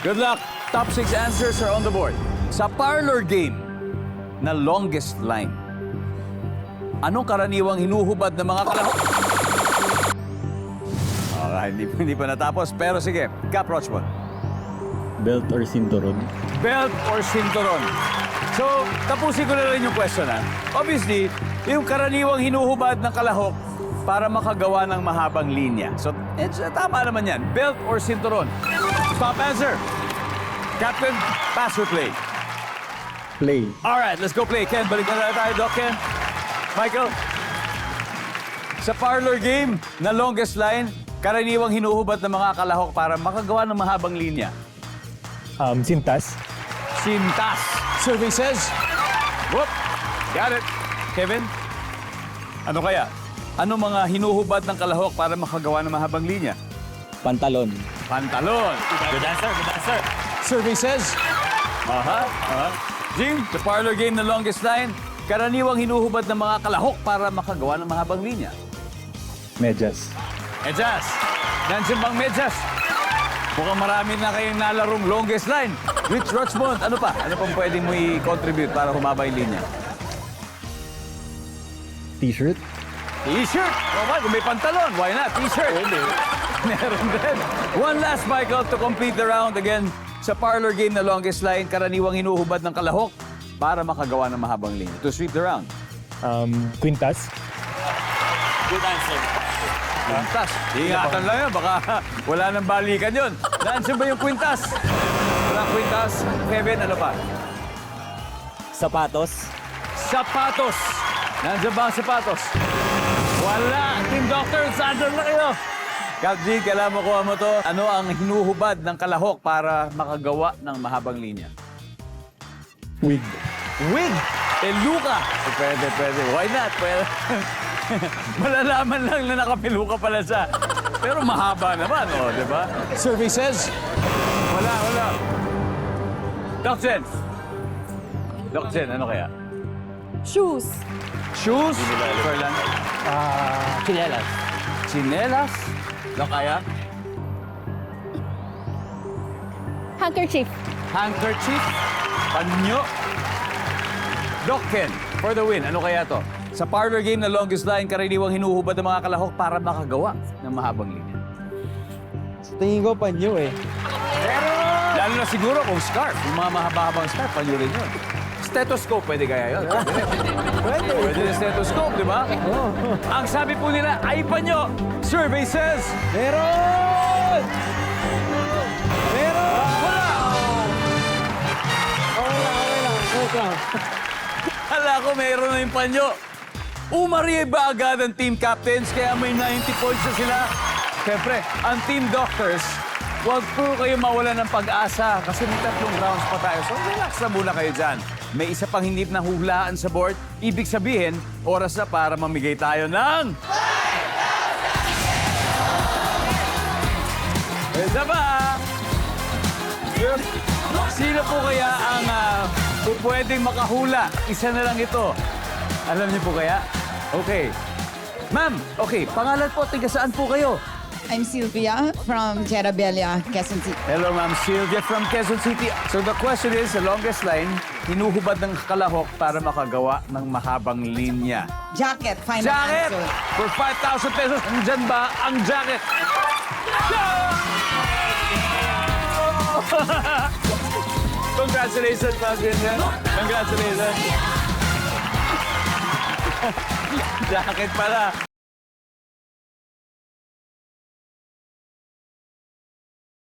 Good luck. Top 6 answers are on the board. Sa parlor game na longest line, anong karaniwang hinuhubad ng mga kalahok? Hindi pa natapos. Pero sige, Cap Rochmond. Belt or cinturon? Belt or sinturon? So, tapusin ko na rin yung question, ha? Obviously, yung karaniwang hinuhubad ng kalahok para makagawa ng mahabang linya. So, tama naman yan. Belt or sinturon? Top answer. Captain, pass or play? Play. Alright, let's go play. Ken, balik na tayo, Doc Ken. Michael, sa parlor game na longest line, karaniwang hinuhubad ng mga kalahok para makagawa ng mahabang linya. Sintas. Sintas. Survey says. Whoop. Got it. Kevin, ano kaya? Ano mga hinuhubad ng kalahok para makagawa ng mahabang linya? Pantalon. Pantalon. Good answer, good answer. Survey says. Jim, the parlor game na longest line, karaniwang hinuhubad ng mga kalahok para makagawa ng mahabang linya. Medyas. Medyas. Nandiyan bang medyas? Mukhang marami na kayong nalarong longest line. Rich Rochmond, ano pa? Ano pang pwede mo i-contribute para humaba yung linya? T-shirt. T-shirt. Oh, kung may pantalon, why not? T-shirt. Meron din. One last, Michael, to complete the round again. Sa parlor game na longest line, karaniwang hinuhubad ng kalahok para makagawa ng mahabang linya. To sweep the round. Quintas. Good answer. Quintas. Ingatan lang yun, baka wala nang balikan yun. Nandiyan ba yung quintas? Walang quintas. Kevin, ano pa? Sapatos. Sapatos. Nandiyan ba ang sapatos? Wala. Team Doctor, saan na kayo? Cap G, kailangan makuha mo to. Ano ang hinuhubad ng kalahok para makagawa ng mahabang linya? Wig. Wig! Peluka! Pwede. Why not? Pwede. Malalaman lang na nakapeluka pala siya. Pero mahaba naman, oh, di ba? Survey says? Wala. Doc Jen. Doc Jen, ano kaya? Shoes. Shoes? Ferland? Chinelas. Chinelas? Doc, kaya? Handkerchief. Handkerchief? Panyo? Doc Ken, for the win, ano kaya to? Sa parlor game na longest line, karaniwang hinuhubad ng mga kalahok para makagawa ng mahabang linya. Sa tingin ko, panyo eh. Lalo na siguro kung scarf, yung mga mahaba-habang scarf, panyo rin yun. Stethoscope, pwede kaya yun? Pwede na stethoscope, di ba? Ang sabi po nila ay panyo. Survey says... Meron! Wala! Okay lang. Hala ko, mayroon na yung panyo. Umariye ba agad ang team captains kaya may 90 points na sila? Siyempre, ang team doctors, huwag po kayo mawala ng pag-asa kasi may 3 rounds pa tayo. So relax na muna kayo dyan. May isa pang hindi na hulaan sa board. Ibig sabihin, oras na para mamigay tayo ng... Isa pa! Sino po kaya ang pwedeng makahula? Isa na lang ito. Alam niyo po kaya? Okay. Ma'am, okay. Pangalan po, tiga saan po kayo? I'm Sylvia from Terabella, Quezon City. Hello, Ma'am Sylvia from Quezon City. So the question is, the longest line, hinuhubad ng kalahok para makagawa ng mahabang linya. Jacket, final Jacket! answer. For 5,000 pesos, nandyan ba ang jacket? Congratulations, Ma'am Sylvia. Congratulations. Jacket pala.